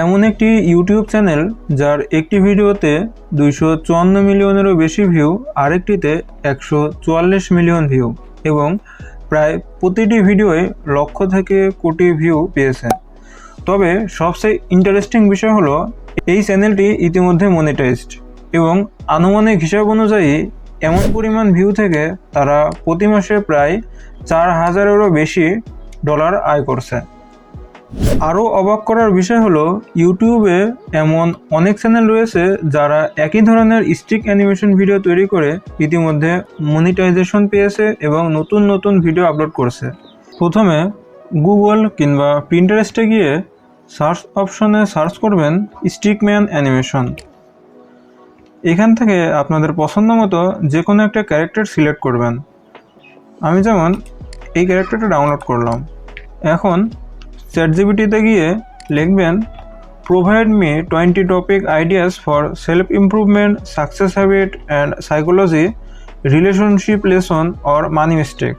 এমন একটি YouTube channel যার একটি ভিডিওতে 254 মিলিয়নেরও বেশি ভিউ, আরেকটিতে 144 মিলিয়ন ভিউ এবং প্রায় প্রতিটি ভিডিওয়ে লক্ষ থেকে কোটি ভিউ পেয়েছে। তবে সবচেয়ে ইন্টারেস্টিং বিষয় হলো এই চ্যানেলটি ইতিমধ্যে মনিটাইজড এবং আনুমানিক হিসাব অনুযায়ী এমন পরিমাণ ভিউ থেকে তারা প্রতি মাসে প্রায় 4000-এরও বেশি ডলার আয় করছে। আরও অবাক করার বিষয় হলো ইউটিউবে এমন অনেক চ্যানেল রয়েছে যারা একই ধরনের স্টিক অ্যানিমেশন ভিডিও তৈরি করে ইতিমধ্যে মনিটাইজেশন পেয়েছে এবং নতুন নতুন ভিডিও আপলোড করছে। প্রথমে গুগল কিংবা পিন্টারেস্টে গিয়ে সার্চ অপশনে সার্চ করবেন স্টিকম্যান অ্যানিমেশন। এখান থেকে আপনাদের পছন্দ মতো যে কোনো একটা ক্যারেক্টার সিলেক্ট করবেন। আমি যেমন এই ক্যারেক্টারটা ডাউনলোড করলাম। এখন চ্যাটজিপিটিতে গিয়ে লিখবেন provide me 20 topic ideas for self improvement, success habit and psychology, relationship lesson or money mistake.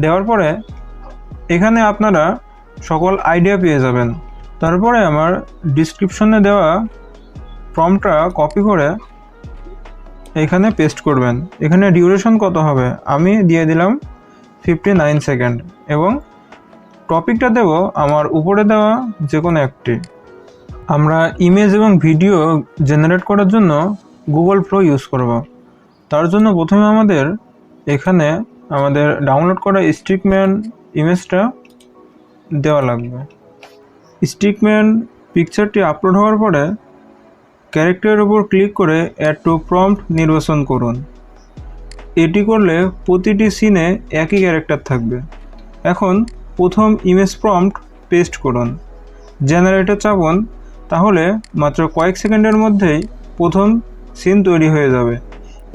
দেওয়ার পরে এখানে আপনারা সকল আইডিয়া পেয়ে যাবেন। তারপরে আমার ডিসক্রিপশনে দেওয়া প্রম্পটটা কপি করে এখানে পেস্ট করবেন। এখানে ডিউরেশন কত হবে আমি দিয়ে দিলাম 59 সেকেন্ড এবং টপিকটা দেব আমার উপরে দেওয়া যে কোনো একটি। আমরা ইমেজ এবং ভিডিও জেনারেট করার জন্য গুগল ফ্লো ইউজ করব। তার জন্য প্রথমে আমাদের এখানে আমাদের ডাউনলোড করা স্টিকম্যান ইমেজটা দেওয়া লাগবে। স্টিকম্যান পিকচারটি আপলোড হওয়ার পরে ক্যারেক্টারের উপর ক্লিক করে অ্যাড টু প্রম্পট নির্বাচন করুন। এটি করলে প্রতিটি সিনে একই ক্যারেক্টার থাকবে। এখন প্রথম ইমেজ প্রম্পট পেস্ট করুন, জেনারেটে চাপুন, তাহলে মাত্র কয়েক সেকেন্ডের মধ্যেই প্রথম সিন তৈরি হয়ে যাবে।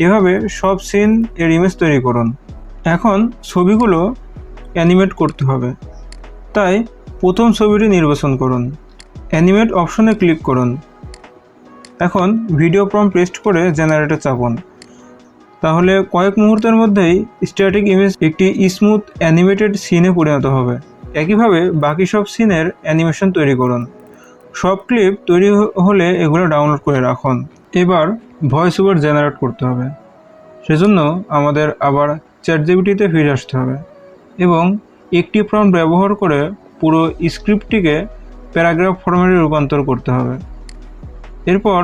এভাবে সব সিন এর ইমেজ তৈরি করুন। এখন ছবিগুলো অ্যানিমেট করতে হবে, তাই প্রথম ছবিটি নির্বাচন করুন, অ্যানিমেট অপশনে ক্লিক করুন। এখন ভিডিও প্রম্পট পেস্ট করে জেনারেটে চাপুন, তাহলে কয়েক মুহূর্তের মধ্যেই স্ট্যাটিক ইমেজ একটি স্মুথ অ্যানিমেটেড সিনে পরিণত হবে। একইভাবে বাকি সব সিনের অ্যানিমেশন তৈরি করুন। সব ক্লিপ তৈরি হলে এগুলো ডাউনলোড করে রাখুন। এবার ভয়েস ওভার জেনারেট করতে হবে। সেজন্য আমাদের আবার চ্যাটজিপিটিতে ফিরে আসতে হবে এবং একটি প্রম্পট ব্যবহার করে পুরো স্ক্রিপ্টটিকে প্যারাগ্রাফ ফরম্যাটে রূপান্তর করতে হবে। এরপর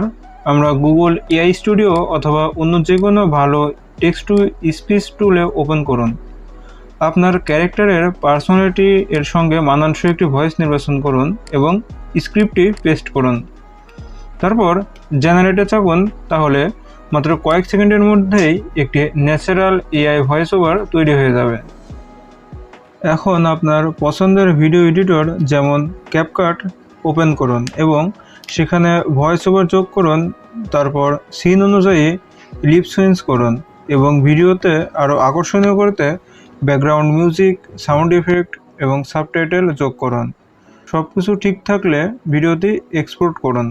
আমরা গুগল এআই স্টুডিও অথবা অন্য যে কোনো ভালো টেক্সট টু স্পিচ টুলে ওপেন করুন। আপনার ক্যারেক্টারের পার্সোনালিটি এর সঙ্গে মানানসই একটি ভয়েস নির্বাচন করুন এবং স্ক্রিপ্টটি পেস্ট করুন। তারপর জেনারেটে চাপুন, তাহলে মাত্র কয়েক সেকেন্ডের মধ্যেই একটি ন্যাচারাল এআই ভয়েস ওভার তৈরি হয়ে যাবে। এখন আপনার পছন্দের ভিডিও এডিটর যেমন ক্যাপকাট ওপেন করুন এবং সেখানে ভয়েস ওভার যোগ করুন। তারপর সিন অনুযায়ী লিপ সুইন্স করুন এবং ভিডিওতে আরও আকর্ষণীয় করতে ব্যাকগ্রাউন্ড মিউজিক, সাউন্ড ইফেক্ট এবং সাবটাইটেল যোগ করুন। সব কিছু ঠিক থাকলে ভিডিওটি এক্সপোর্ট করুন।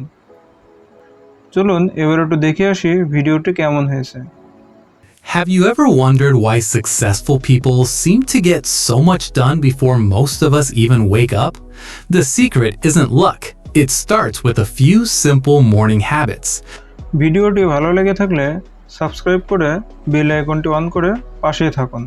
চলুন এবার একটু দেখে আসি ভিডিওটি কেমন হয়েছে। Have you ever wondered why successful people seem to get so much done before most of us even wake up? The secret isn't luck. It starts with a few simple morning habits. ভিডিওটি ভালো লেগে থাকলে subscribe করে bell আইকনটি on করে পাশেই থাকুন।